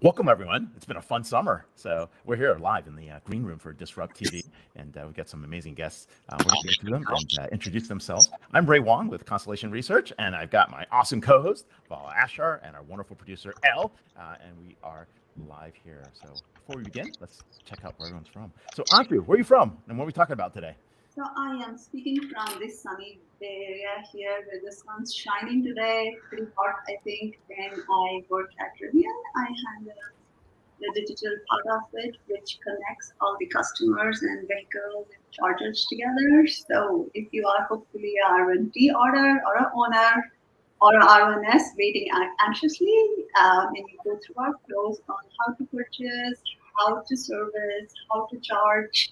Welcome, everyone. It's been a fun summer. So we're here live in the green room for DisrupTV, and we've got some amazing guests. We're going to go through them and introduce themselves. I'm Ray Wang with Constellation Research, and I've got my awesome co-host, Vala Afshar, and our wonderful producer, Elle, and we are live here. So before we begin, let's check out where everyone's from. So Anshu, where are you from, and what are we talking about today? So I am speaking from this sunny Bay Area here where the sun's shining today, pretty hot I think, and I work at Rivian. I handle the digital part of it, which connects all the customers and vehicles and chargers together. So if you are hopefully a R&D order or an owner or a R1S waiting anxiously, and you go through our flows on how to purchase, how to service, how to charge,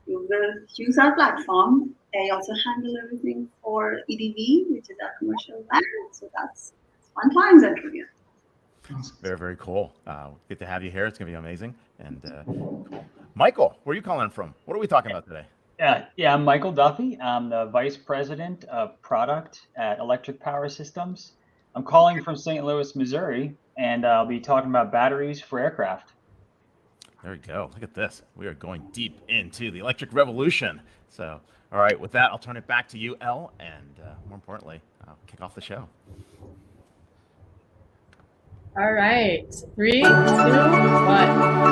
you will use our platform. I also handle everything for EDV, which is our commercial van. So that's fun times at Rivian. Very, very cool. Good to have you here. It's going to be amazing. And Michael, where are you calling from? What are we talking about today? Yeah, I'm Michael Duffy. I'm the Vice President of Product at Electric Power Systems. I'm calling from St. Louis, Missouri, and I'll be talking about batteries for aircraft. There we go. Look at this. We are going deep into the electric revolution. So, all right, with that, I'll turn it back to you, Elle, and more importantly, I'll kick off the show. All right, 3, 2, 1.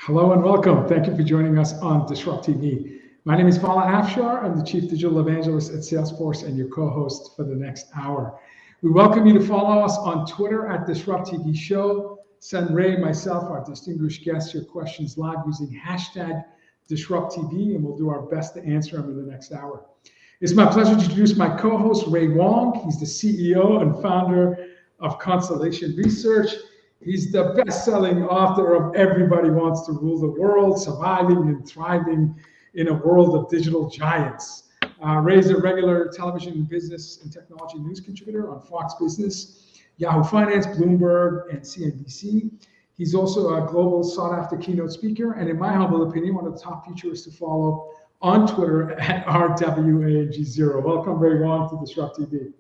Hello and welcome. Thank you for joining us on DisrupTV. My name is Vala Afshar. I'm the Chief Digital Evangelist at Salesforce and your co-host for the next hour. We welcome you to follow us on Twitter at DisrupTV Show. Send Ray, myself, our distinguished guests, your questions live using hashtag DisrupTV, and we'll do our best to answer them in the next hour. It's my pleasure to introduce my co-host, Ray Wang. He's the CEO and founder of Constellation Research. He's the best-selling author of Everybody Wants to Rule the World, Surviving and Thriving in a World of Digital Giants. Ray's a regular television, business, and technology news contributor on Fox Business, Yahoo Finance, Bloomberg, and CNBC. He's also a global sought-after keynote speaker, and in my humble opinion, one of the top futurists to follow on Twitter at RWANG0. Welcome, Ray Wang, to DisrupTV.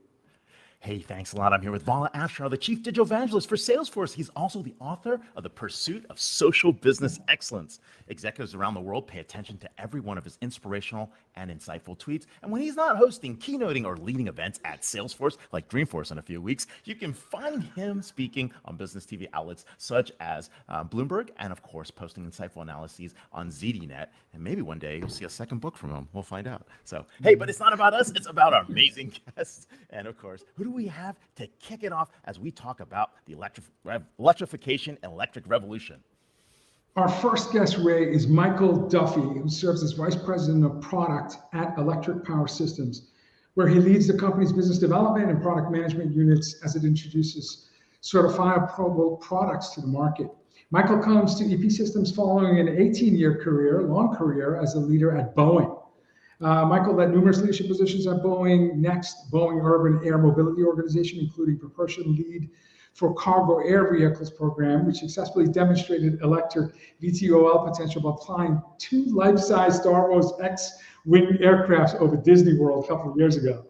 Hey, thanks a lot. I'm here with Vala Afshar, the Chief Digital Evangelist for Salesforce. He's also the author of The Pursuit of Social Business Excellence. Executives around the world pay attention to every one of his inspirational and insightful tweets. And when he's not hosting, keynoting, or leading events at Salesforce, like Dreamforce in a few weeks, you can find him speaking on business TV outlets such as Bloomberg, and of course, posting insightful analyses on ZDNet. And maybe one day you'll see a second book from him. We'll find out. So, hey, but it's not about us. It's about our amazing guests. And of course, who do we have to kick it off as we talk about the electrification and electric revolution? Our first guest, Ray, is Michael Duffy, who serves as Vice President of Product at Electric Power Systems, where he leads the company's business development and product management units as it introduces certifiable products to the market. Michael comes to EP Systems following an 18-year long career as a leader at Boeing. Michael led numerous leadership positions at Boeing, Next, Boeing Urban Air Mobility Organization, including propulsion lead for Cargo Air Vehicles program, which successfully demonstrated electric VTOL potential by flying 2 life-size Star Wars X-wing aircrafts over Disney World a couple of years ago.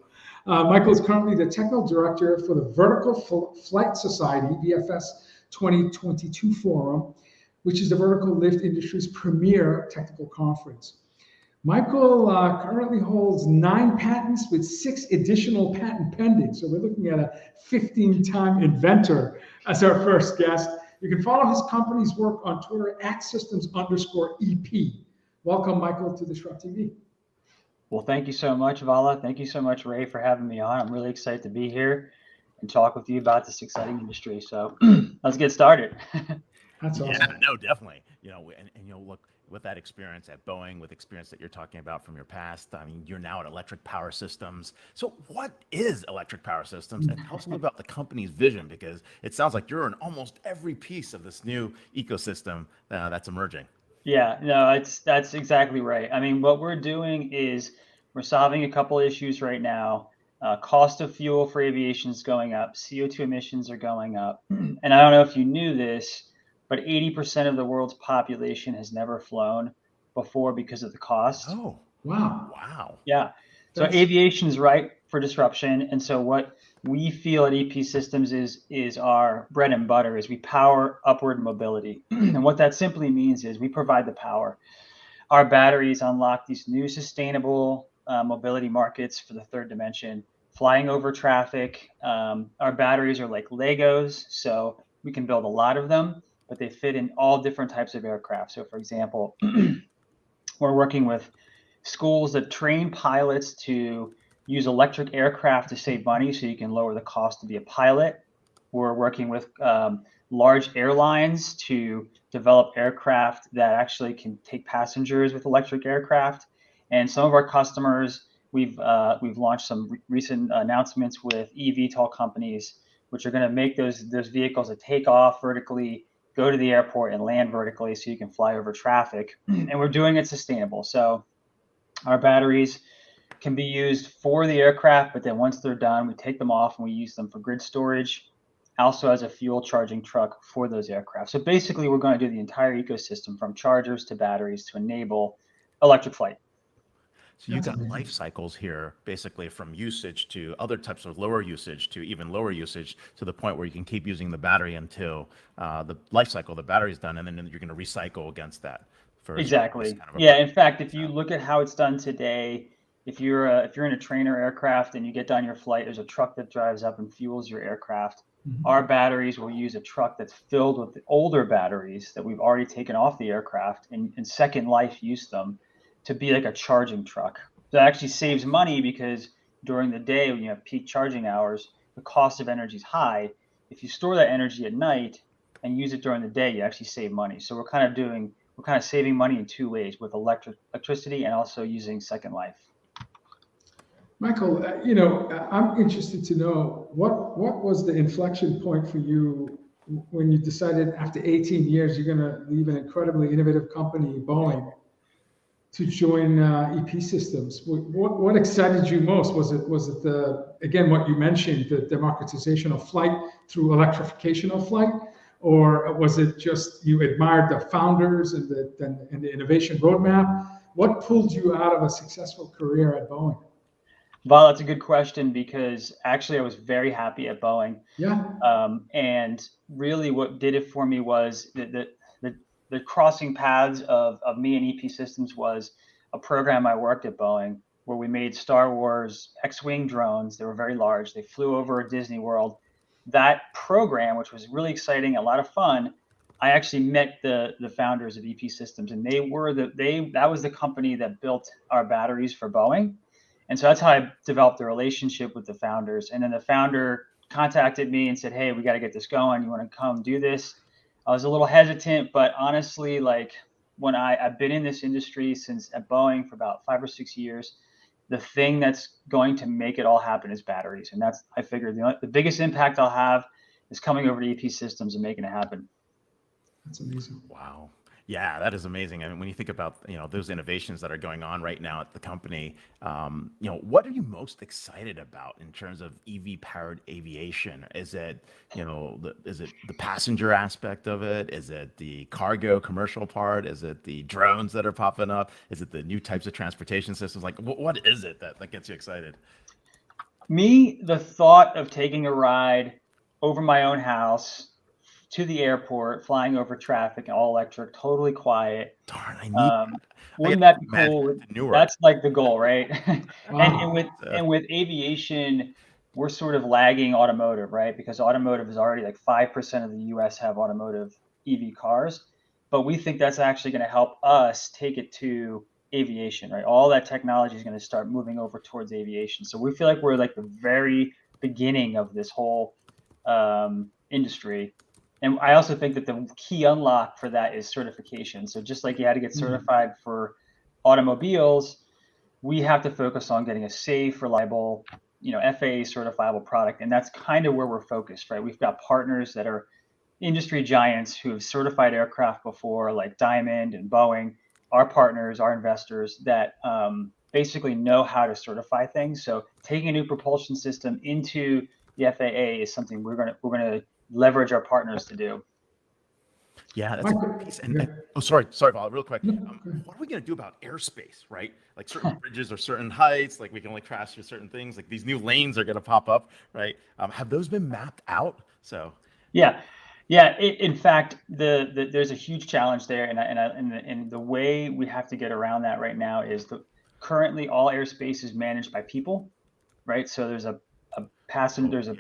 Michael is currently the technical director for the Vertical Flight Society, VFS 2022 Forum, which is the vertical lift industry's premier technical conference. Michael currently holds 9 patents with 6 additional patent pending. So we're looking at a 15-time inventor as our first guest. You can follow his company's work on Twitter at systems_EP. Welcome, Michael, to DisrupTV. Well, thank you so much, Vala. Thank you so much, Ray, for having me on. I'm really excited to be here and talk with you about this exciting industry. So let's get started. That's awesome. Yeah, no, definitely. Look, with that experience at Boeing, with experience that you're talking about from your past, I mean, you're now at Electric Power Systems. So what is Electric Power Systems? And tell us a little about the company's vision, because it sounds like you're in almost every piece of this new ecosystem that's emerging. Yeah, no, that's exactly right. I mean, what we're doing is we're solving a couple issues right now. Cost of fuel for aviation is going up. CO2 emissions are going up. And I don't know if you knew this, but 80% of the world's population has never flown before because of the cost. Oh, Wow. wow. Yeah. So aviation is ripe for disruption. And so what we feel at EP Systems is our bread and butter is we power upward mobility. And what that simply means is we provide the power. Our batteries unlock these new sustainable mobility markets for the third dimension, flying over traffic. Our batteries are like Legos, so we can build a lot of them, but they fit in all different types of aircraft. So for example, we're working with schools that train pilots to use electric aircraft to save money so you can lower the cost to be a pilot. We're working with large airlines to develop aircraft that actually can take passengers with electric aircraft. And some of our customers, we've launched some recent announcements with eVTOL companies, which are going to make those vehicles that take off vertically, go to the airport and land vertically so you can fly over traffic. And we're doing it sustainable. So our batteries can be used for the aircraft, but then once they're done, we take them off and we use them for grid storage, also as a fuel charging truck for those aircraft. So basically, we're going to do the entire ecosystem from chargers to batteries to enable electric flight. So you've got life cycles here, basically from usage to other types of lower usage to even lower usage, to the point where you can keep using the battery until the life cycle, the battery's done, and then you're going to recycle against that. Exactly. Yeah. In fact, if you look at how it's done today, if you're in a trainer aircraft and you get done your flight, there's a truck that drives up and fuels your aircraft. Mm-hmm. Our batteries will use a truck that's filled with the older batteries that we've already taken off the aircraft and second life use them to be like a charging truck. So it actually saves money because during the day when you have peak charging hours, the cost of energy is high. If you store that energy at night and use it during the day, you actually save money. So we're kind of saving money in 2 ways, with electricity and also using second life. Michael, I'm interested to know what was the inflection point for you when you decided after 18 years you're going to leave an incredibly innovative company, Boeing, to join EP Systems? What excited you most? Was it again what you mentioned, the democratization of flight through electrification of flight, or was it just you admired the founders and the innovation roadmap? What pulled you out of a successful career at Boeing? Well, that's a good question, because actually I was very happy at Boeing. Yeah. And really what did it for me was the crossing paths of me and EP Systems was a program I worked at Boeing where we made Star Wars X-Wing drones. They were very large. They flew over Disney World. That program, which was really exciting, a lot of fun, I actually met the founders of EP Systems, and that was the company that built our batteries for Boeing. And so that's how I developed a relationship with the founders. And then the founder contacted me and said, "Hey, we got to get this going. You want to come do this?" I was a little hesitant, but honestly, like when I've been in this industry since at Boeing for about 5 or 6 years, the thing that's going to make it all happen is batteries. And I figured the biggest impact I'll have is coming over to EP Systems and making it happen. That's amazing. Wow. Yeah, that is amazing. I mean, when you think about, those innovations that are going on right now at the company, what are you most excited about in terms of EV powered aviation? Is it, is it the passenger aspect of it? Is it the cargo commercial part? Is it the drones that are popping up? Is it the new types of transportation systems? Like, what is it that gets you excited? Me, the thought of taking a ride over my own house to the airport, flying over traffic, all electric, totally quiet. Darn, I need. Wouldn't that be imagine cool? it in Newark. That's like the goal, right? Wow. and with aviation, we're sort of lagging automotive, right? Because automotive is already like 5% of the US have automotive EV cars, but we think that's actually going to help us take it to aviation, right? All that technology is going to start moving over towards aviation. So we feel like we're like the very beginning of this whole industry. And I also think that the key unlock for that is certification. So just like you had to get certified for automobiles, we have to focus on getting a safe, reliable, FAA certifiable product. And that's kind of where we're focused, right? We've got partners that are industry giants who have certified aircraft before, like Diamond and Boeing, our partners, our investors that basically know how to certify things. So taking a new propulsion system into the FAA is something we're gonna leverage our partners to do. Yeah, that's a good piece. Sorry, Val, real quick. What are we going to do about airspace, right? Like certain bridges or certain heights, like we can only crash through certain things. Like these new lanes are going to pop up, right? Have those been mapped out? So yeah. In fact, there's a huge challenge there, and the way we have to get around that right now is currently all airspace is managed by people, right? So there's a passenger, there's a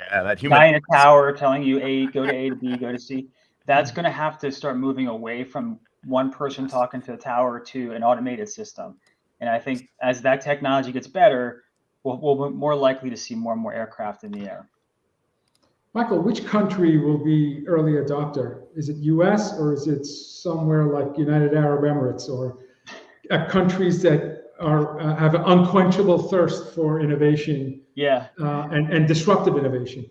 guy in a tower telling you go to A to B, go to C. That's going to have to start moving away from one person talking to a tower to an automated system. And I think as that technology gets better, we'll be more likely to see more and more aircraft in the air. Michael, which country will be early adopter? Is it US or is it somewhere like United Arab Emirates or countries that have an unquenchable thirst for innovation? Yeah. And disruptive innovation.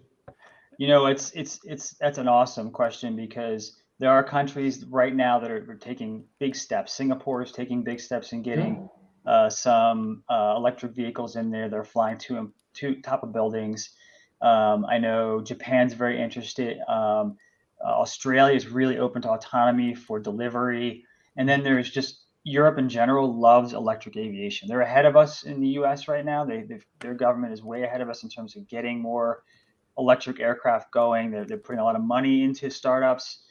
That's an awesome question because there are countries right now that are taking big steps. Singapore is taking big steps in getting some electric vehicles in there. They're flying to top of buildings. I know Japan's very interested. Australia is really open to autonomy for delivery. And then there's just Europe in general loves electric aviation. They're ahead of us in the US right now. Their government is way ahead of us in terms of getting more electric aircraft going. They're putting a lot of money into startups.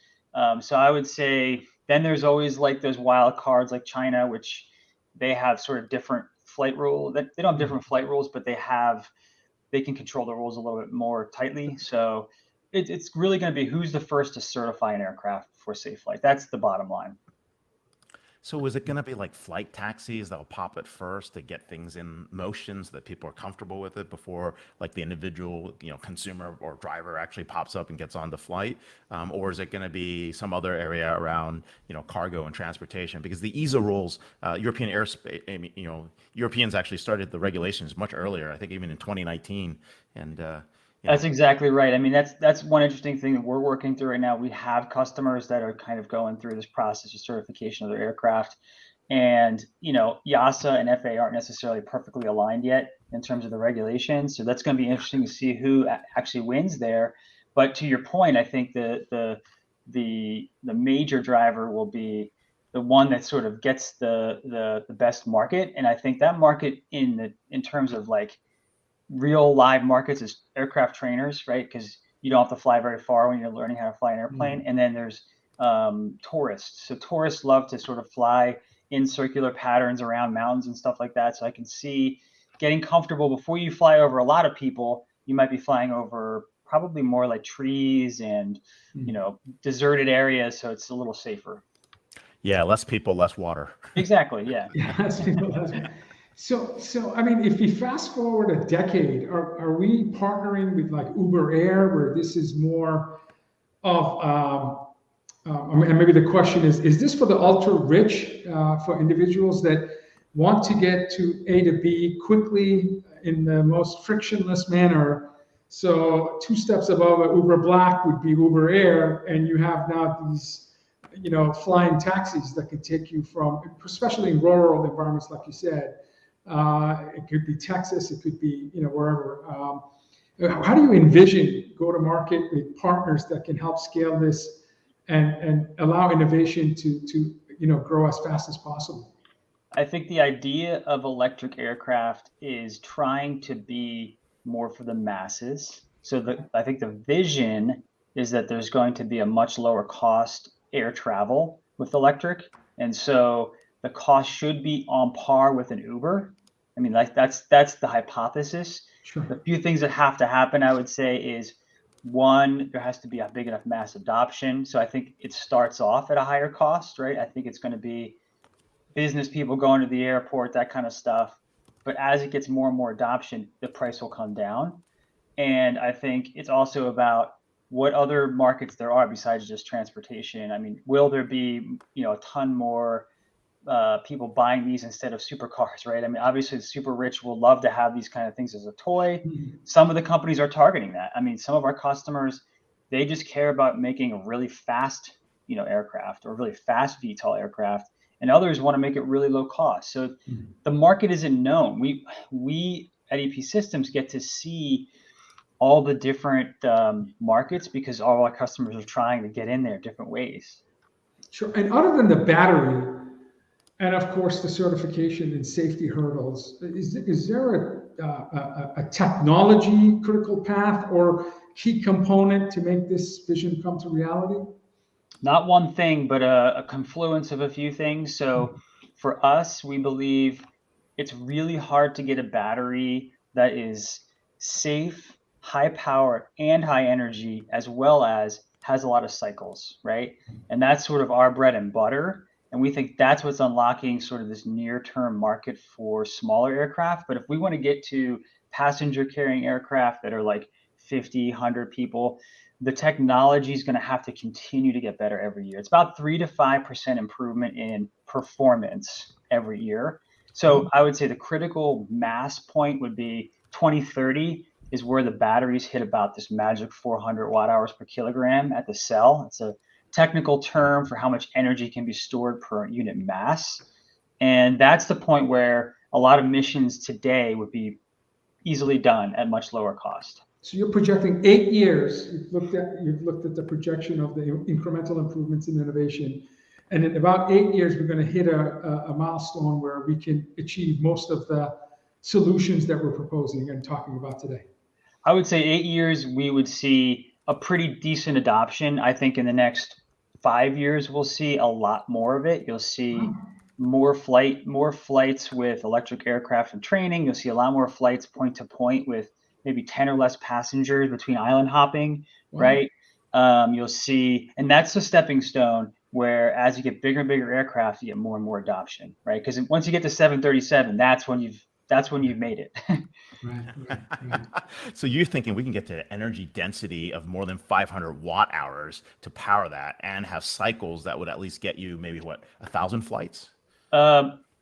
So I would say then there's always like those wild cards like China, which they have sort of different flight rules. They don't have different flight rules, but they can control the rules a little bit more tightly. So it's really going to be who's the first to certify an aircraft for safe flight. That's the bottom line. So is it going to be like flight taxis that'll pop it first to get things in motion so that people are comfortable with it before like the individual, consumer or driver actually pops up and gets on the flight? Or is it going to be some other area around, cargo and transportation? Because the EASA rules, European airspace, Europeans actually started the regulations much earlier, I think even in 2019. And that's exactly right. I mean, that's one interesting thing that we're working through right now. We have customers that are kind of going through this process of certification of their aircraft. And, EASA and FAA aren't necessarily perfectly aligned yet in terms of the regulations. So that's going to be interesting to see who actually wins there. But to your point, I think the major driver will be the one that sort of gets the best market. And I think that market in terms of like real live markets is aircraft trainers, right? Because you don't have to fly very far when you're learning how to fly an airplane. And then there's tourists. So tourists love to sort of fly in circular patterns around mountains and stuff like that. So I can see getting comfortable before you fly over a lot of people. You might be flying over probably more like trees and deserted areas, so it's a little safer. Yeah, less people, less water. Exactly. Yeah. Less people, less water. So I mean, if we fast forward a decade, are we partnering with like Uber Air, where this is more of, and maybe the question is this for the ultra rich, for individuals that want to get to A to B quickly in the most frictionless manner? So 2 steps above Uber Black would be Uber Air, and you have now these, flying taxis that can take you from, especially in rural environments, like you said. It could be Texas, it could be, wherever. How do you envision go to market with partners that can help scale this and allow innovation to grow as fast as possible? I think the idea of electric aircraft is trying to be more for the masses. So I think the vision is that there's going to be a much lower cost air travel with electric. And so the cost should be on par with an Uber. I mean, like that's the hypothesis. Sure. The few things that have to happen, I would say, is one, there has to be a big enough mass adoption. So I think it starts off at a higher cost, right? I think it's going to be business people going to the airport, that kind of stuff. But as it gets more and more adoption, the price will come down. And I think it's also about what other markets there are besides just transportation. I mean, will there be, a ton more people buying these instead of supercars, right? I mean, obviously the super rich will love to have these kind of things as a toy. Some of the companies are targeting that. I mean, some of our customers, they just care about making a really fast, aircraft or really fast VTOL aircraft, and others want to make it really low cost. So the market isn't known. We at EP Systems get to see all the different markets because all our customers are trying to get in there different ways. Sure. And other than the battery, and of course the certification and safety hurdles, is there a technology critical path or key component to make this vision come to reality? Not one thing, but a confluence of a few things. So for us, we believe it's really hard to get a battery that is safe, high power, and high energy, as well as has a lot of cycles, right? And that's sort of our bread and butter. And we think that's what's unlocking sort of this near-term market for smaller aircraft. But if we want to get to passenger carrying aircraft that are like 50, 100 people, the technology is going to have to continue to get better every year. It's about 3 to 5% improvement in performance every year. So I would say the critical mass point would be 2030 is where the batteries hit about this magic 400 watt hours per kilogram at the cell. It's a technical term for how much energy can be stored per unit mass. And that's the point where a lot of missions today would be easily done at much lower cost. So you're projecting 8 years. You've looked at the projection of the incremental improvements in innovation. And in about 8 years, we're going to hit a milestone where we can achieve most of the solutions that we're proposing and talking about today. I would say 8 years, we would see a pretty decent adoption. I think in the next 5 years, we'll see a lot more of it. You'll see more flights with electric aircraft and training. You'll see a lot more flights point to point with maybe 10 or less passengers between island hopping, right? You'll see, and that's a stepping stone where as you get bigger and bigger aircraft, you get more and more adoption, right? Because once you get to 737, that's when you've made it. Right. So you're thinking we can get to energy density of more than 500 watt hours to power that and have cycles that would at least get you maybe 1,000 flights?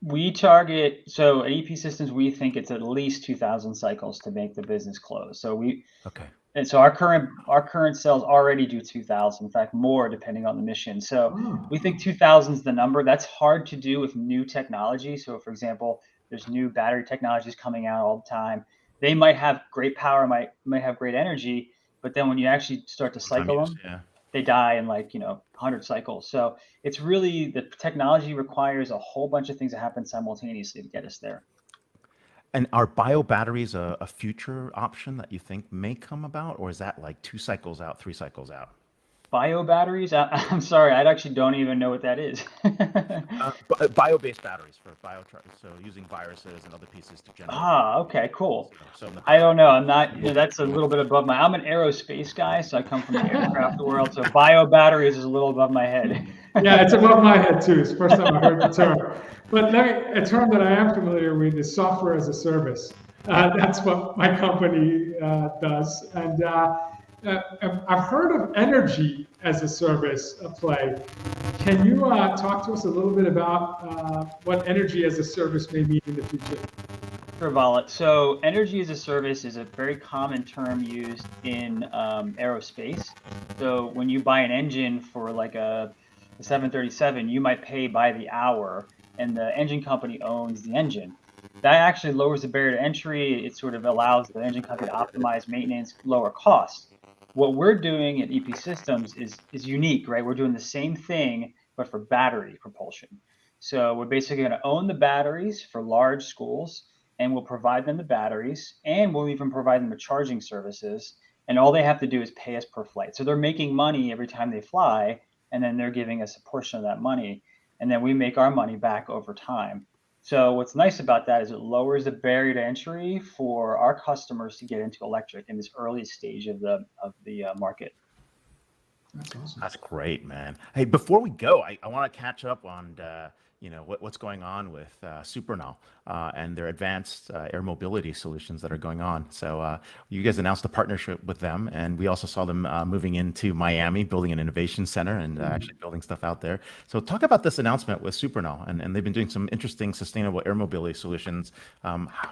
We target, so at EP Systems, we think it's at least 2,000 cycles to make the business close. So and so our current cells already do 2,000, in fact, more depending on the mission. So we think 2,000 is the number. That's hard to do with new technology. So for example, there's new battery technologies coming out all the time. They might have great power, might have great energy, but then when you actually start to cycle them, they die in 100 cycles. So it's really, the technology requires a whole bunch of things that happen simultaneously to get us there. And are bio batteries a future option that you think may come about, or is that like 2 cycles out, 3 cycles out? Bio batteries? I'm sorry, I actually don't even know what that is. Bio-based batteries for so using viruses and other pieces to generate. Okay, cool. I don't know. I'm not. That's a little bit above I'm an aerospace guy, so I come from the aircraft world. So bio batteries is a little above my head. Yeah, it's above my head too. It's the first time I heard the term. But a term that I am familiar with is software as a service. That's what my company does, and I've heard of energy as a service play. Can you talk to us a little bit about what energy as a service may mean in the future? Sure, Vala. So energy as a service is a very common term used in aerospace. So when you buy an engine for like a 737, you might pay by the hour, and the engine company owns the engine. That actually lowers the barrier to entry. It sort of allows the engine company to optimize maintenance, lower costs. What we're doing at EP Systems is unique, right? We're doing the same thing, but for battery propulsion. So we're basically going to own the batteries for large schools, and we'll provide them the batteries, and we'll even provide them with charging services. and all they have to do is pay us per flight. So they're making money every time they fly, and then they're giving us a portion of that money, and then we make our money back over time. So what's nice about that is it lowers the barrier to entry for our customers to get into electric in this early stage of the market. That's awesome. That's great, man. Hey, before we go, I want to catch up on what's going on with Supernal and their advanced air mobility solutions that are going on. So you guys announced a partnership with them, and we also saw them moving into Miami, building an innovation center and actually building stuff out there. So talk about this announcement with Supernal, and they've been doing some interesting sustainable air mobility solutions.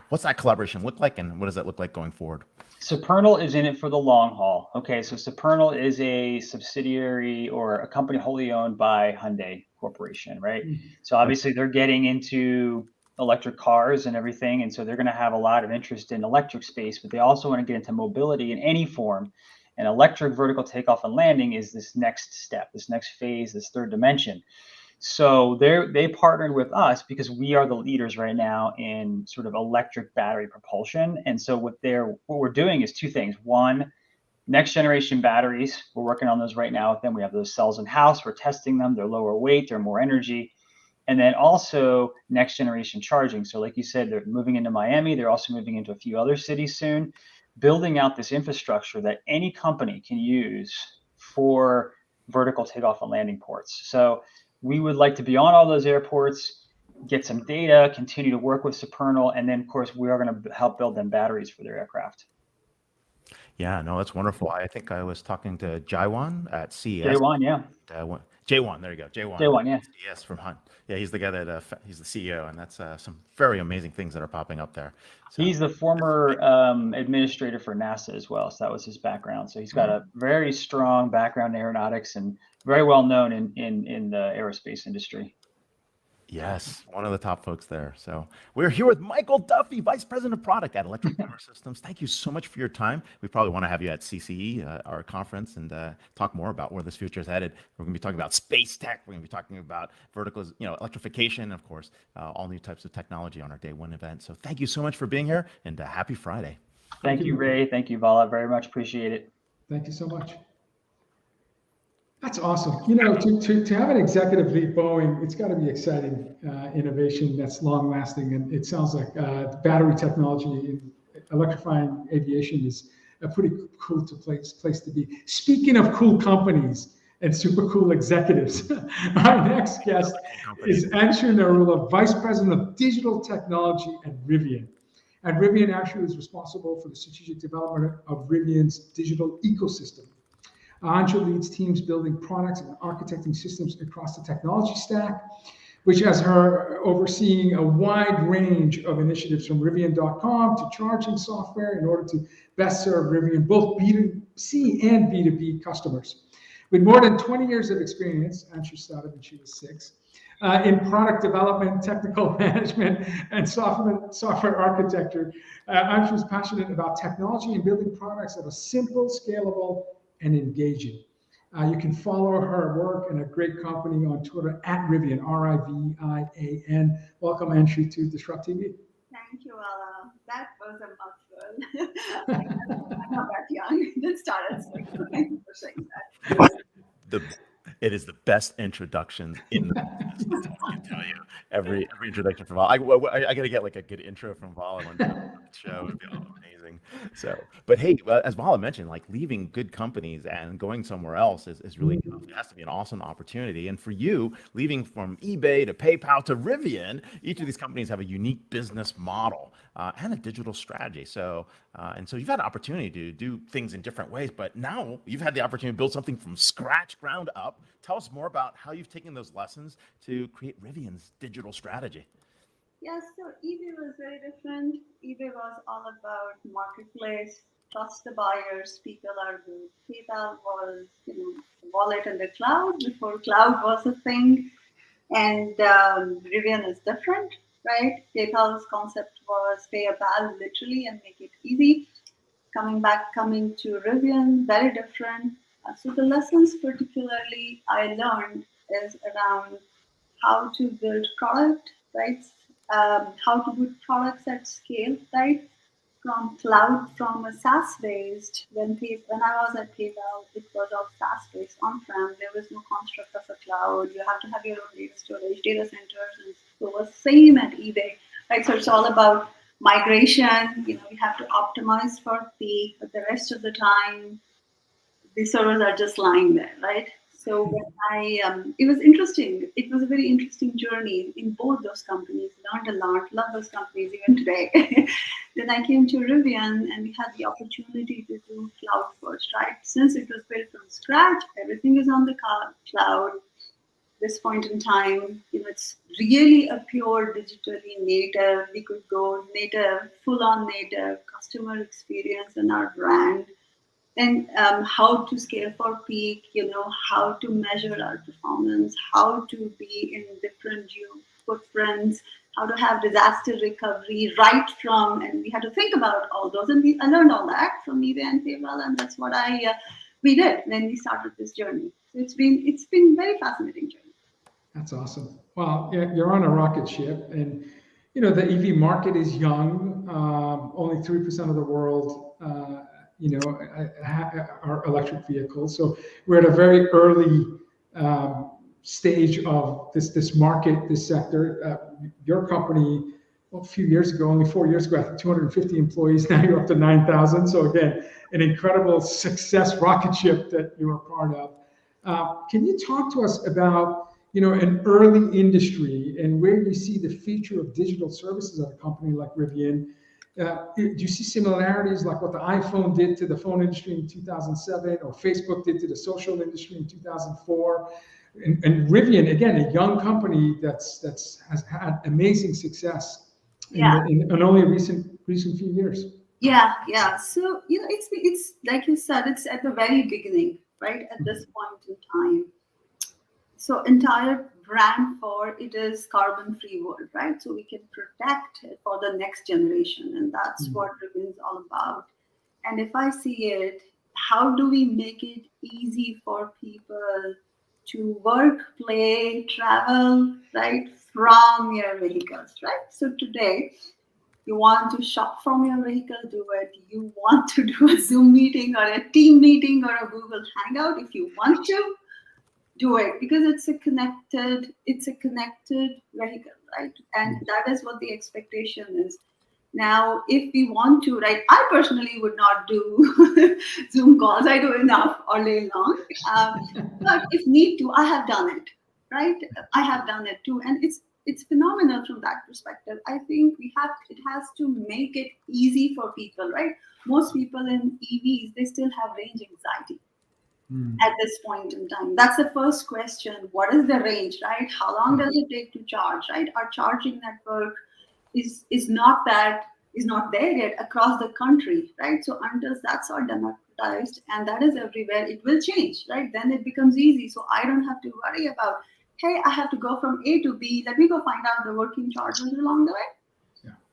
What's that collaboration look like, and what does that look like going forward? Supernal is in it for the long haul. Okay, so Supernal is a subsidiary or a company wholly owned by Hyundai Corporation, right? So obviously they're getting into electric cars and everything, and so they're going to have a lot of interest in electric space, but they also want to get into mobility in any form. And electric vertical takeoff and landing is this next step, this next phase, this third dimension. So they partnered with us because we are the leaders right now in sort of electric battery propulsion. And so what we're doing is two things. One, next generation batteries. We're working on those right now with them. We have those cells in house. We're testing them. They're lower weight. They're more energy. And then also next generation charging. So like you said, they're moving into Miami. They're also moving into a few other cities soon, building out this infrastructure that any company can use for vertical takeoff and landing ports. So we would like to be on all those airports, get some data, continue to work with Supernal, and then of course we are going to help build them batteries for their aircraft. Yeah, no, that's wonderful. I think I was talking to Jaiwan at CES. Jaiwan, yeah. Jaiwan, there you go. Jaiwan, yeah. CES from Hunt. Yeah, he's the guy that he's the CEO, and that's some very amazing things that are popping up there. So, he's the former administrator for NASA as well, so that was his background. So he's got a very strong background in aeronautics and very well known in the aerospace industry. yes, one of the top folks there. So we're here with Michael Duffy, Vice President of Product at Electric Power Systems. Thank you so much for your time. We probably want to have you at CCE, our conference, and talk more about where this future is headed. We're going to be talking about space tech. We're going to be talking about verticals, electrification, of course, all new types of technology on our day one event. So thank you so much for being here, and happy Friday. Thank you, Ray. Thank you, Vala. Very much appreciate it. Thank you so much. That's awesome. To have an executive lead Boeing, it's got to be exciting innovation that's long lasting. And it sounds like battery technology in electrifying aviation is a pretty cool place to be. Speaking of cool companies and super cool executives, our next guest is Anshu Narula, Vice President of Digital Technology at Rivian. At Rivian, Anshu is responsible for the strategic development of Rivian's digital ecosystem. Anshu leads teams building products and architecting systems across the technology stack, which has her overseeing a wide range of initiatives from Rivian.com to charging software in order to best serve Rivian, both B2C and B2B customers. With more than 20 years of experience, Anshu started when she was 6, in product development, technical management, and software architecture. Anshu is passionate about technology and building products that are simple, scalable, and engaging. You can follow her work in a great company on Twitter at Rivian, Rivian. Welcome, Anshu, to DisrupTV. Thank you, Vala. That was a mouthful. I'm not that young. It started. Thank you for saying that. It is the best introductions in the business. I can tell you every introduction from Vala. I got to get like a good intro from Vala on the show. It'd be amazing. So, but hey, as Vala mentioned, like leaving good companies and going somewhere else is really tough. It has to be an awesome opportunity. And for you, leaving from eBay to PayPal to Rivian, each of these companies have a unique business model and a digital strategy. So, so you've had an opportunity to do things in different ways, but now you've had the opportunity to build something from scratch, ground up. Tell us more about how you've taken those lessons to create Rivian's digital strategy. Yes, so eBay was very different. eBay was all about marketplace, trust the buyers, people are good. PayPal was, wallet in the cloud before cloud was a thing. And Rivian is different, right? PayPal's concept was pay a pal literally and make it easy. Coming to Rivian, very different. So the lessons particularly I learned is around how to build product, right? How to put products at scale, right? from cloud, from a SaaS-based, when I was at PayPal, it was all SaaS-based on-prem. There was no construct of a cloud. You have to have your own data storage, data centers, and so it was same at eBay, right? So it's all about migration. You have to optimize for peak, but the rest of the time, the servers are just lying there, right? So when it was interesting. It was a very interesting journey in both those companies. Learned a lot. Love those companies even today. Then I came to Rivian, and we had the opportunity to do cloud first, right? Since it was built from scratch, everything is on the cloud. This point in time, it's really a pure digitally native. We could go native, full-on native customer experience in our brand. And how to scale for peak, how to measure our performance, how to be in different footprints, how to have disaster recovery right from, and we had to think about all those. And I learned all that from eBay and PayPal, and that's what we did when we started this journey. So it's been very fascinating journey. That's awesome. Well, you're on a rocket ship, and the EV market is young. Only 3% of the world are electric vehicles. So we're at a very early stage of this market, this sector. Your company, a few years ago, only 4 years ago, I think 250 employees. Now you're up to 9,000. So again, an incredible success rocket ship that you were part of. Can you talk to us about an early industry and where you see the future of digital services at a company like Rivian? Do you see similarities like what the iPhone did to the phone industry in 2007 or Facebook did to the social industry in 2004? And Rivian, again, a young company has had amazing success in only recent few years. Yeah. So it's like you said, it's at the very beginning, right? At this point in time. So entire brand for it is carbon-free world, right? So we can protect it for the next generation, and that's what Rivian is all about. And if I see it, how do we make it easy for people to work, play, travel, right, from your vehicles, right? So today, you want to shop from your vehicle, do it. You want to do a Zoom meeting or a team meeting or a Google Hangout, if you want to, do it, because it's a connected vehicle, right? And that is what the expectation is. Now, if we want to, right, I personally would not do Zoom calls. I do enough all day long. But if need to, I have done it, right? I have done it too. And it's phenomenal from that perspective. I think it has to make it easy for people, right? Most people in EVs, they still have range anxiety. At this point in time, that's the first question. What is the range, right? How long does it take to charge, right? Our charging network is not there yet across the country, right? So until that's all democratized and that is everywhere, it will change, right? Then it becomes easy. So I don't have to worry about, hey, I have to go from A to B. Let me go find out the working chargers along the way.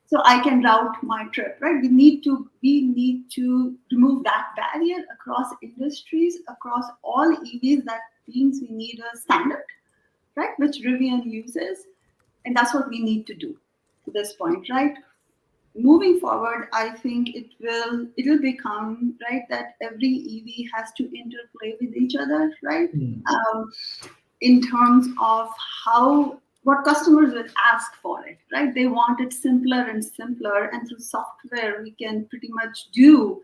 So I can route my trip, right? We need to remove that barrier across industries, across all EVs. That means we need a standard, right? Which Rivian uses. And that's what we need to do to this point, right? Moving forward, I think it will become, right, that every EV has to interplay with each other, right? In terms of what customers will ask for it, right? They want it simpler and simpler, and through software, we can pretty much do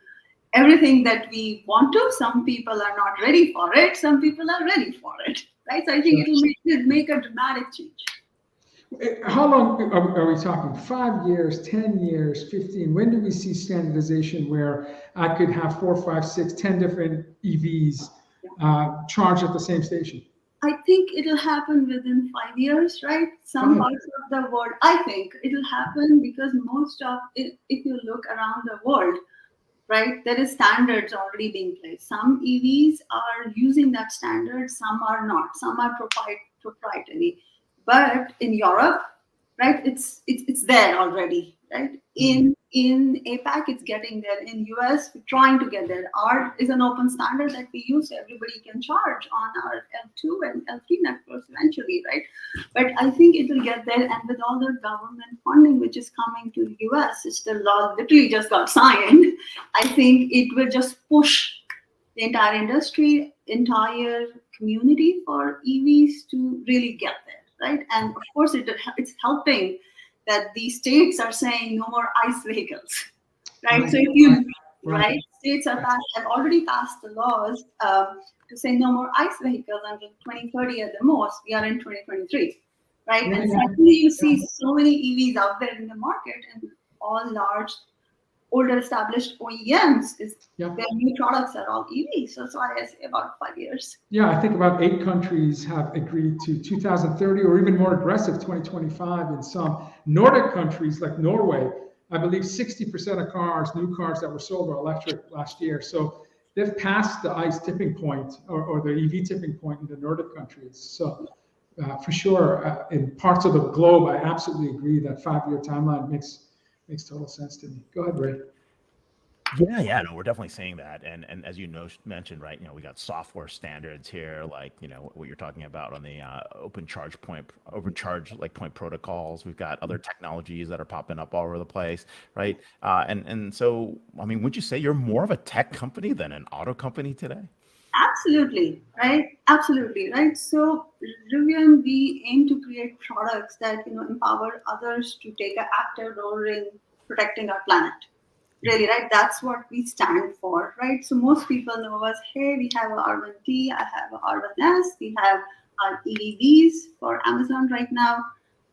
everything that we want to. Some people are not ready for it. Some people are ready for it, right? So I think it'll make a dramatic change. How long are we talking? 5 years, 10 years, 15? When do we see standardization where I could have 4, 5, 6, 10 different EVs charged at the same station? I think it'll happen within 5 years, right? Some parts of the world, I think it'll happen because most of it, if you look around the world, right, there is standards already being placed. Some EVs are using that standard, some are not, some are proprietary. But in Europe, right, it's there already, right? In in APAC, it's getting there. In US, we're trying to get there. ART is an open standard that we use, so everybody can charge on our L2 and L3 networks eventually, right? But I think it will get there, and with all the government funding which is coming to the US, it's the law literally just got signed. I think it will just push the entire industry, entire community for EVs to really get there, right? And of course, it's helping that the states are saying no more ICE vehicles, right? So if you, right, states have already passed the laws to say no more ICE vehicles until 2030 at the most. We are in 2023, right? And suddenly you see so many EVs out there in the market, and all large, older established OEMs, their new products are all EVs. So that's why I say about 5 years. Yeah, I think about 8 countries have agreed to 2030 or even more aggressive 2025 in some. Nordic countries like Norway, I believe 60% of cars, new cars that were sold were electric last year. So they've passed the ICE tipping point or the EV tipping point in the Nordic countries. So for sure, in parts of the globe, I absolutely agree that 5-year timeline makes total sense to me. Go ahead, Ray. Yeah, no, we're definitely seeing that, and as you mentioned, right, we got software standards here, like what you're talking about on the open charge point protocols. We've got other technologies that are popping up all over the place, right? And so, I mean, would you say you're more of a tech company than an auto company today? Absolutely, right? Absolutely, right? So Rivian, we aim to create products that empower others to take an active role in protecting our planet. Really, right? That's what we stand for, right? So most people know us. Hey, we have an R1T, I have an R1S, we have our EVs for Amazon right now,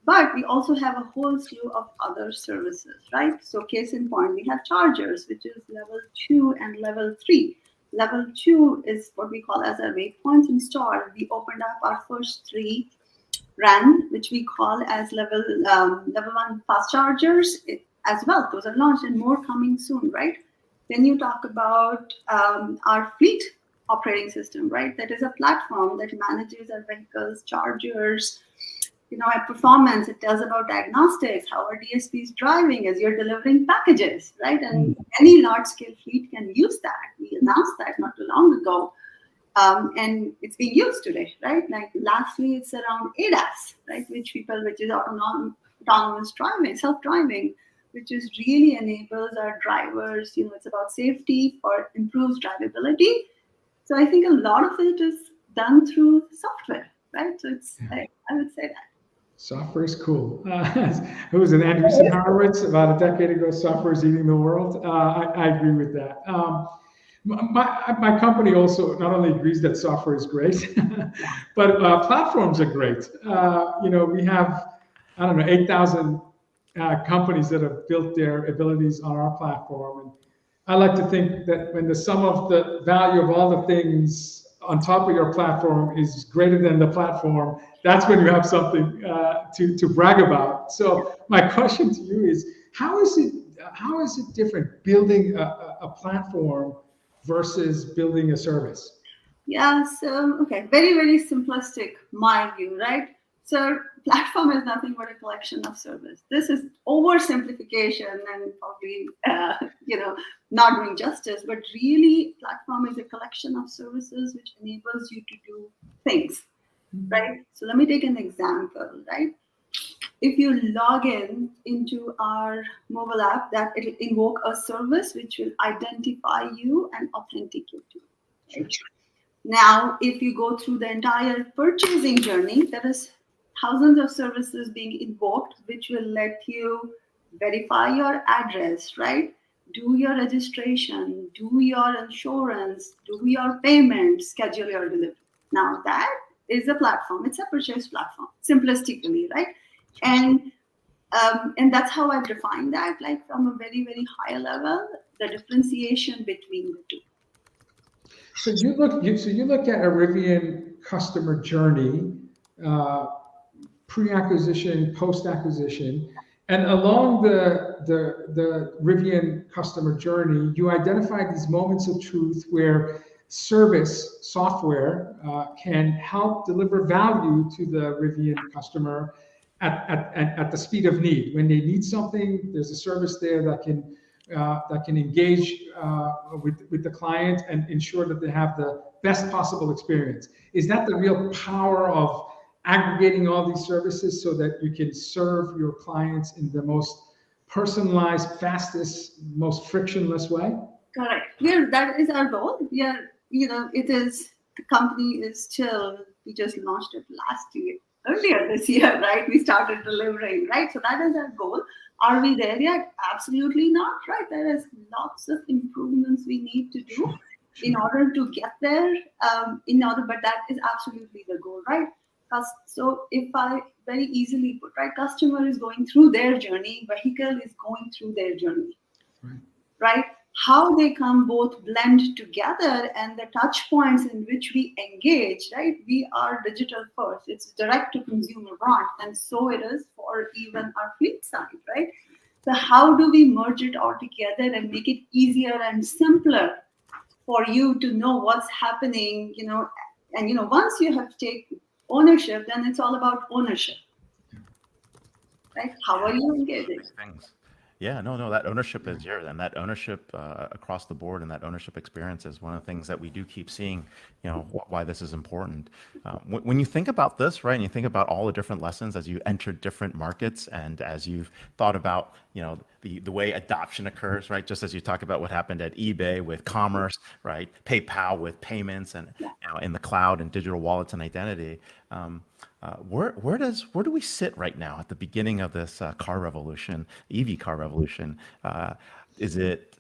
but we also have a whole slew of other services, right? So case in point, we have chargers, which is level 2 and level 3. Level 2 is what we call as our waypoints installed. We opened up our first 3 RAN, which we call as level 1 fast chargers as well. Those are launched and more coming soon, right? Then you talk about our fleet operating system, right? That is a platform that manages our vehicles, chargers, at performance. It tells about diagnostics, how our DSP is driving as you're delivering packages, right? And any large-scale fleet can use that. We announced that not too long ago, and it's being used today, right? Like lastly, it's around ADAS, right? Which is autonomous driving, self-driving, which is really enables our drivers. It's about safety for improves drivability. So I think a lot of it is done through software, right? So it's I would say that. Software is cool. It was an Andreessen Horowitz about a decade ago. Software is eating the world. I agree with that. My company also not only agrees that software is great, but platforms are great. We have 8,000 companies that have built their abilities on our platform. And I like to think that when the sum of the value of all the things on top of your platform is greater than the platform, that's when you have something to brag about. So my question to you is, how is it different building a platform versus building a service? Yeah, so very, very simplistic, my view, right? So platform is nothing but a collection of service. This is oversimplification and probably not doing justice, but really platform is a collection of services which enables you to do things, right? So let me take an example, right? If you log into our mobile app, that it'll invoke a service which will identify you and authenticate you. Right? Now, if you go through the entire purchasing journey, there is thousands of services being invoked, which will let you verify your address, right? Do your registration, do your insurance, do your payment, schedule your delivery. Now that is a platform. It's a purchase platform, simplistically, right? And that's how I define that, like from a very, very high level, the differentiation between the two. So you look at a Rivian customer journey, pre-acquisition, post-acquisition, and along the Rivian customer journey, you identify these moments of truth where service software can help deliver value to the Rivian customer at the speed of need. When they need something, there's a service there that can engage with the client and ensure that they have the best possible experience. Is that the real power of aggregating all these services so that you can serve your clients in the most personalized, fastest, most frictionless way? Correct. That is our goal. It is, the company is still, we just launched it earlier this year, right? We started delivering, right? So that is our goal. Are we there yet? Absolutely not, right? There is lots of improvements we need to do in order to get there. But that is absolutely the goal, right? So if I very easily put, right, customer is going through their journey, vehicle is going through their journey, right? How they come both blend together and the touch points in which we engage, right? We are digital first. It's direct to consumer brand. And so it is for even our fleet side, right? So how do we merge it all together and make it easier and simpler for you to know what's happening, and once you have taken ownership, then it's all about ownership, right? How are you engaging? Yeah, no, that ownership is here, and that ownership across the board, and that ownership experience is one of the things that we do keep seeing, why this is important. When you think about this, right, and you think about all the different lessons as you enter different markets, and as you've thought about, the way adoption occurs, right, just as you talk about what happened at eBay with commerce, right, PayPal with payments, and in the cloud and digital wallets and identity. Where do we sit right now at the beginning of this car revolution, EV car revolution? Is it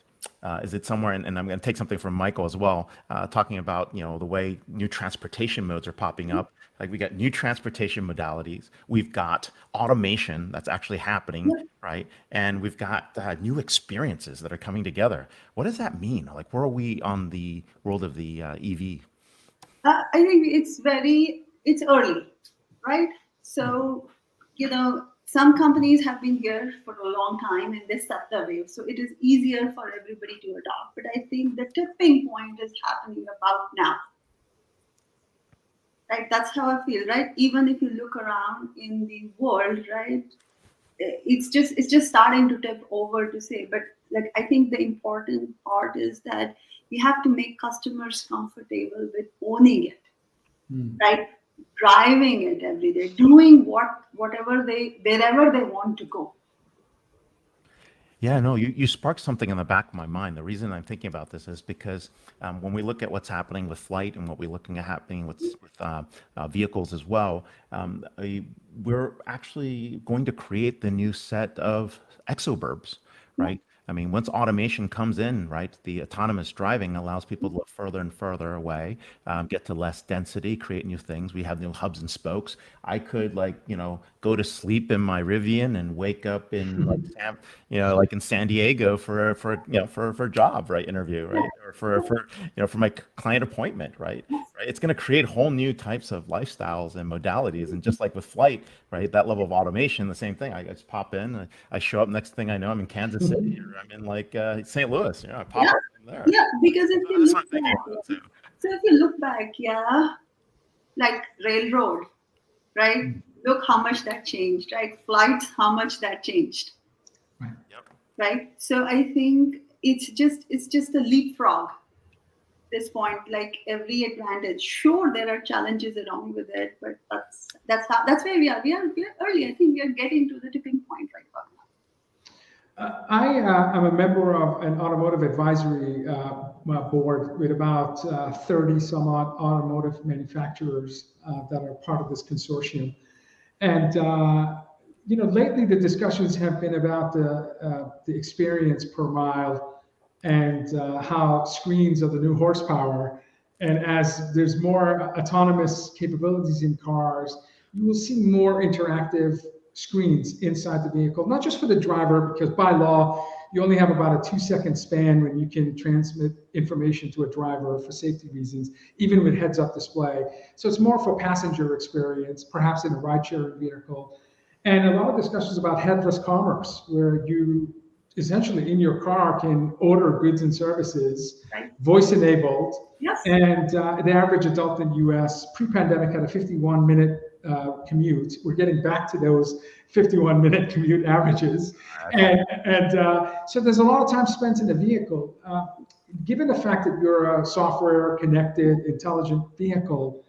somewhere? And I'm going to take something from Michael as well, talking about the way new transportation modes are popping up. Like we got new transportation modalities, we've got automation that's actually happening, right? And we've got new experiences that are coming together. What does that mean? Like, where are we on the world of the EV? I think it's early. Right? So, some companies have been here for a long time and they set the wave. So it is easier for everybody to adopt. But I think the tipping point is happening about now. Right? That's how I feel, right? Even if you look around in the world, right? It's just starting to tip over to say, but I think the important part is that we have to make customers comfortable with owning it, right? Driving it every day, doing wherever they want to go. Yeah, no, you sparked something in the back of my mind. The reason I'm thinking about this is because when we look at what's happening with flight and what we're looking at happening with vehicles as well, we're actually going to create the new set of exoburbs, right? I mean, once automation comes in, right, the autonomous driving allows people to look further and further away, get to less density, create new things. We have new hubs and spokes. I could go to sleep in my Rivian and wake up in like in San Diego for a job, right, interview, right, or for my client appointment, right. It's going to create whole new types of lifestyles and modalities, and just like with flight, right, that level of automation, the same thing. I just pop in, I show up. Next thing I know, I'm in Kansas City, or I'm in St. Louis. I pop up in there. Yeah, because if you look back, if you look back, like railroad, right? Look how much that changed, right? Flights, how much that changed, right? Right. So I think it's just a leapfrog. This point, like every advantage. Sure, there are challenges along with it, but that's where we are. We are early. I think we are getting to the tipping point right now. I am a member of an automotive advisory board with about 30 some odd automotive manufacturers that are part of this consortium. And lately the discussions have been about the experience per mile and how screens are the new horsepower. And as there's more autonomous capabilities in cars, you will see more interactive screens inside the vehicle, not just for the driver, because by law, you only have about a 2-second span when you can transmit information to a driver for safety reasons, even with heads-up display. So it's more for passenger experience, perhaps in a ride-sharing vehicle. And a lot of discussions about headless commerce, where you essentially in your car can order goods and services, voice-enabled. Yes. And the average adult in the US pre-pandemic had a 51-minute commute. We're getting back to those 51-minute commute averages. And so there's a lot of time spent in the vehicle. Given the fact that you're a software connected, intelligent vehicle,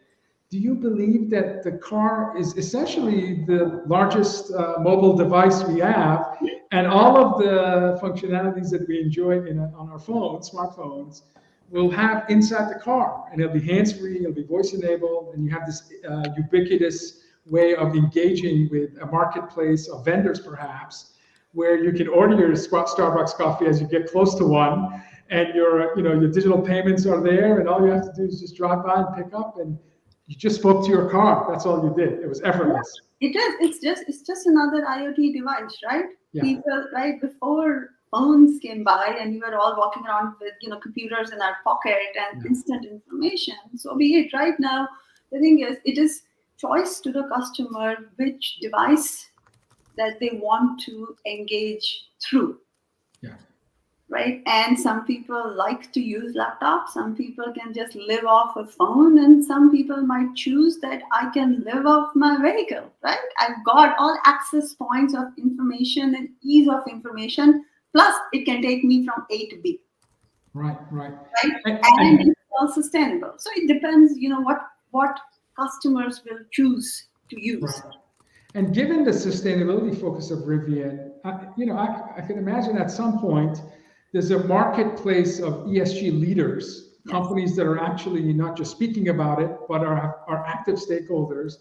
do you believe that the car is essentially the largest mobile device we have, and all of the functionalities that we enjoy on our phones, smartphones, will have inside the car, and it'll be hands-free, it'll be voice-enabled, and you have this ubiquitous way of engaging with a marketplace of vendors, perhaps, where you can order your Starbucks coffee as you get close to one, and your digital payments are there, and all you have to do is just drive by and pick up, and you just spoke to your car. That's all you did. It was effortless. It is. It's just another IoT device, right? Yeah. People, right before phones came by, and we were all walking around with computers in our pocket and instant information. So be it. Right now, the thing is, it is choice to the customer which device that they want to engage through. Yeah. Right? And some people like to use laptops, some people can just live off a phone, and some people might choose that I can live off my vehicle, right? I've got all access points of information and ease of information, plus it can take me from A to B. Right. And it's all sustainable. So it depends, what customers will choose to use. Right. And given the sustainability focus of Rivian, I can imagine at some point there's a marketplace of ESG leaders, companies that are actually not just speaking about it, but are active stakeholders.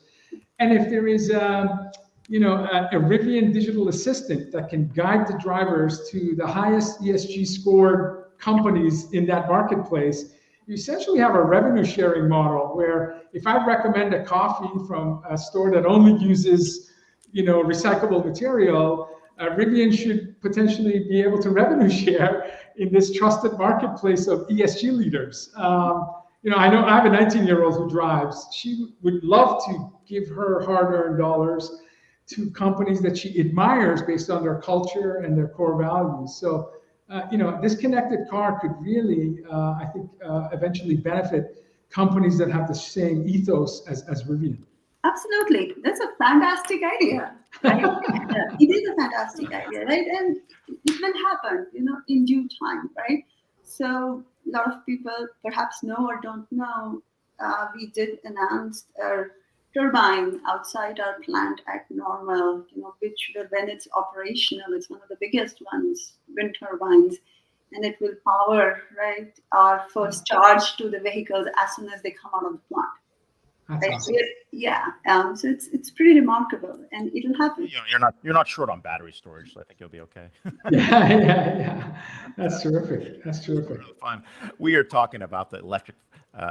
And if there is a Rivian digital assistant that can guide the drivers to the highest ESG scored companies in that marketplace, you essentially have a revenue sharing model where if I recommend a coffee from a store that only uses, recyclable material, Rivian should potentially be able to revenue share in this trusted marketplace of ESG leaders. I know I have a 19-year-old who drives. She would love to give her hard-earned dollars to companies that she admires based on their culture and their core values. So, this connected car could really, I think, eventually benefit companies that have the same ethos as Rivian. Absolutely. That's a fantastic idea. Right? It is a fantastic idea, right? And it will happen, in due time, right? So a lot of people perhaps know or don't know, we did announce a turbine outside our plant at Normal, which will, when it's operational, it's one of the biggest ones, wind turbines, and it will power, right, our first charge to the vehicles as soon as they come out of the plant. That's Right? awesome. So it's pretty remarkable, and it'll happen. You're not short on battery storage, so I think you'll be okay. Yeah. That's terrific. Really fun. We are talking about the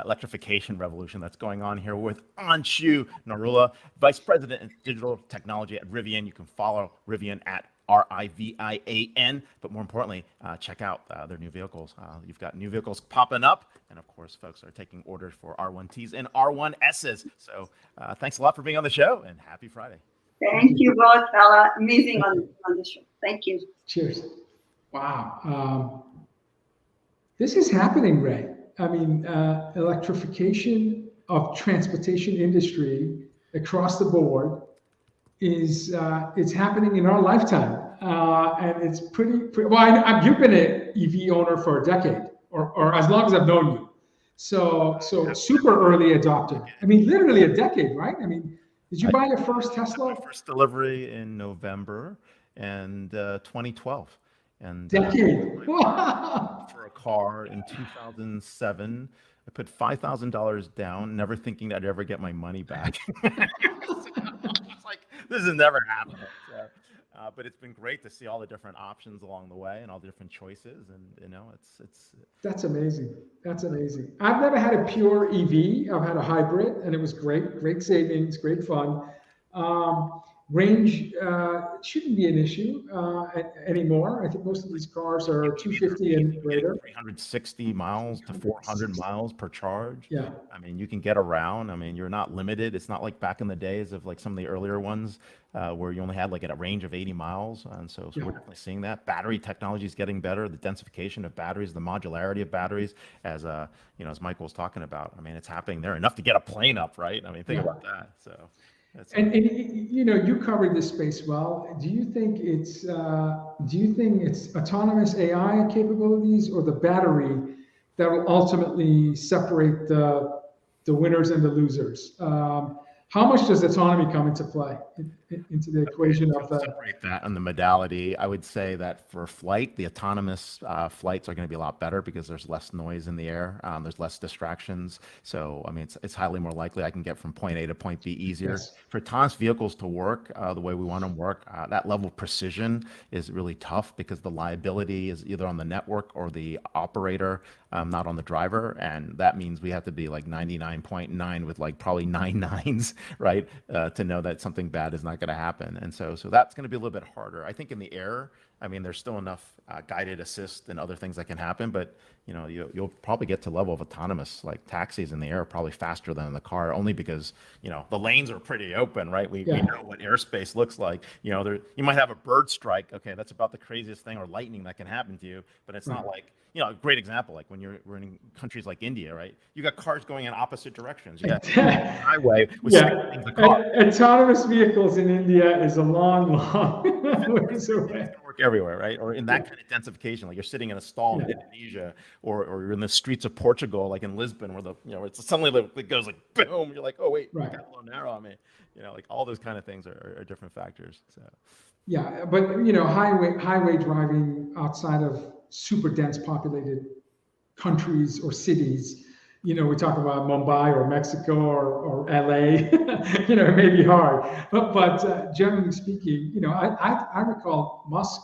electrification revolution that's going on here with Anshu Narula, Vice President of Digital Technology at Rivian. You can follow Rivian at Rivian, but more importantly, check out their new vehicles. You've got new vehicles popping up, and of course, folks are taking orders for R1Ts and R1Ss. So thanks a lot for being on the show, and happy Friday. Thank you both, Vala. Amazing on the show. Thank you. Cheers. Wow. This is happening, Ray. I mean, electrification of transportation industry across the board is it's happening in our lifetime, and it's pretty well. You've been an EV owner for a decade, or as long as I've known you, so super early adopter. I mean, literally a decade, right? I mean, did you buy your first Tesla? My first delivery in November and 2012, and Decade. for a car in 2007. I put $5,000 down, never thinking I'd ever get my money back. It's like, this is never happening. So, but it's been great to see all the different options along the way and all the different choices. And, it's. That's amazing. That's amazing. I've never had a pure EV. I've had a hybrid, and it was great savings, great fun. Range shouldn't be an issue anymore. I think most of these cars are 250 and greater. 360 miles to 400 miles per charge. Yeah. I mean, you can get around. I mean, you're not limited. It's not like back in the days of like some of the earlier ones where you only had like a range of 80 miles. And so we're definitely seeing that. Battery technology is getting better. The densification of batteries, the modularity of batteries, as as Michael was talking about. I mean, it's happening there. Enough to get a plane up, right? I mean, think about that. So. And you covered this space well. Do you think it's autonomous AI capabilities or the battery that will ultimately separate the winners and the losers? How much does autonomy come into play into the equation of the separate that on the modality? I would say that for flight, the autonomous flights are going to be a lot better because there's less noise in the air. There's less distractions. So, I mean, it's highly more likely I can get from point A to point B easier. Yes. For autonomous vehicles to work the way we want them to work, that level of precision is really tough because the liability is either on the network or the operator, not on the driver. And that means we have to be like 99.9 with like probably 9 nines, right? To know that something bad is not going to happen. And so that's going to be a little bit harder. I think in the air, I mean, there's still enough guided assist and other things that can happen, but you'll probably get to level of autonomous, like taxis in the air, probably faster than in the car, only because the lanes are pretty open, right? We know what airspace looks like. You might have a bird strike. Okay, that's about the craziest thing, or lightning that can happen to you, but it's not like a great example, like when we're in countries like India, right? You got cars going in opposite directions. You got highway with things a car. Autonomous vehicles in India is a long ways away. Work everywhere, right? Or in that kind of densification, like you're sitting in a stall in Indonesia, or you're in the streets of Portugal, like in Lisbon, where it's suddenly it goes like boom. You're like, oh wait, you got a little narrow on me. Like all those kind of things are different factors. So. Yeah, but highway driving outside of super dense populated countries or cities, we talk about Mumbai or Mexico or LA, it may be hard, but generally speaking, I recall Musk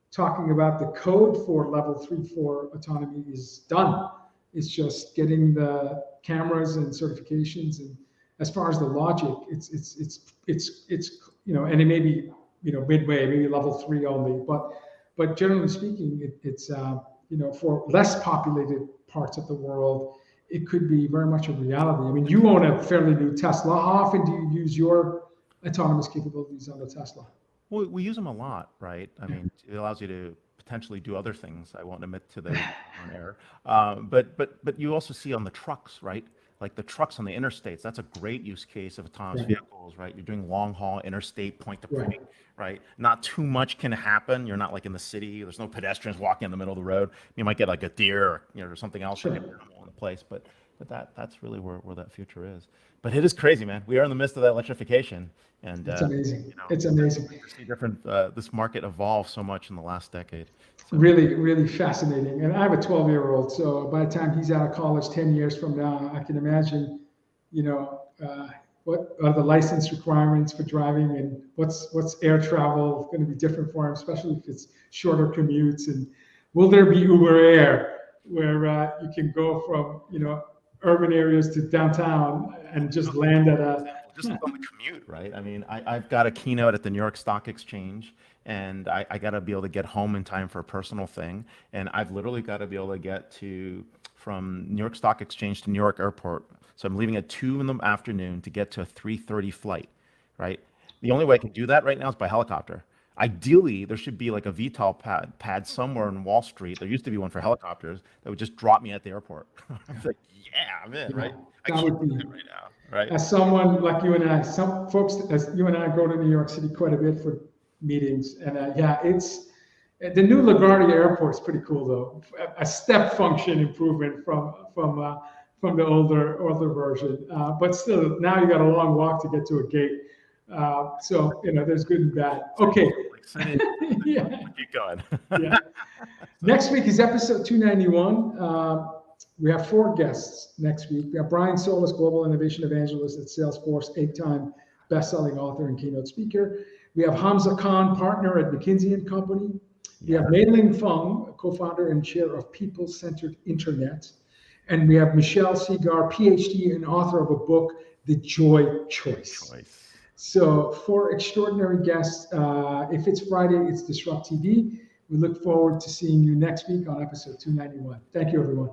talking about the code for level 3-4 autonomy is done. It's just getting the cameras and certifications, and as far as the logic, it's and it may be midway, maybe level 3 only, but generally speaking, it's for less populated parts of the world, it could be very much a reality. I mean, you own a fairly new Tesla. How often do you use your autonomous capabilities on the Tesla? Well, we use them a lot, right? I mean, it allows you to potentially do other things. I won't admit to them on air. But you also see on the trucks, right? Like the trucks on the interstates, that's a great use case of autonomous vehicles, right? You're doing long haul interstate point to point, right? Not too much can happen. You're not like in the city. There's no pedestrians walking in the middle of the road. You might get like a deer or something else in the place, but that's really where that future is. But it is crazy, man. We are in the midst of that electrification, and it's amazing. It's amazing. See this market evolve so much in the last decade. So. Really, really fascinating. And I have a 12-year-old, so by the time he's out of college 10 years from now, I can imagine, what are the license requirements for driving, and what's air travel going to be different for him, especially if it's shorter commutes. And will there be Uber Air, where you can go from urban areas to downtown and just land at just on the commute, right? I mean, I've got a keynote at the New York Stock Exchange, and I got to be able to get home in time for a personal thing, and I've literally got to be able to get from New York Stock Exchange to New York Airport. So I'm leaving at 2 in the afternoon to get to a 3:30 flight, right? The only way I can do that right now is by helicopter. Ideally, there should be like a VTOL pad somewhere in Wall Street. There used to be one for helicopters that would just drop me at the airport. I was like, yeah, I'm in, right? I can't do it right now, right? As someone like you and I, some folks, as you and I go to New York City quite a bit for meetings, and it's the new LaGuardia Airport is pretty cool though. A step function improvement from the older version, but still now you got a long walk to get to a gate. So there's good and bad. Okay. Keep going. Yeah. Next week is episode 291. We have 4 guests next week. We have Brian Solis, Global Innovation Evangelist at Salesforce, 8-time best-selling author and keynote speaker. We have Hamza Khan, partner at McKinsey & Company. We have Mei-Ling Feng, co-founder and chair of People-Centered Internet. And we have Michelle Segar, PhD and author of a book, The Joy Choice. So 4 extraordinary guests. If it's Friday, it's DisrupTV. We look forward to seeing you next week on episode 291. Thank you, everyone.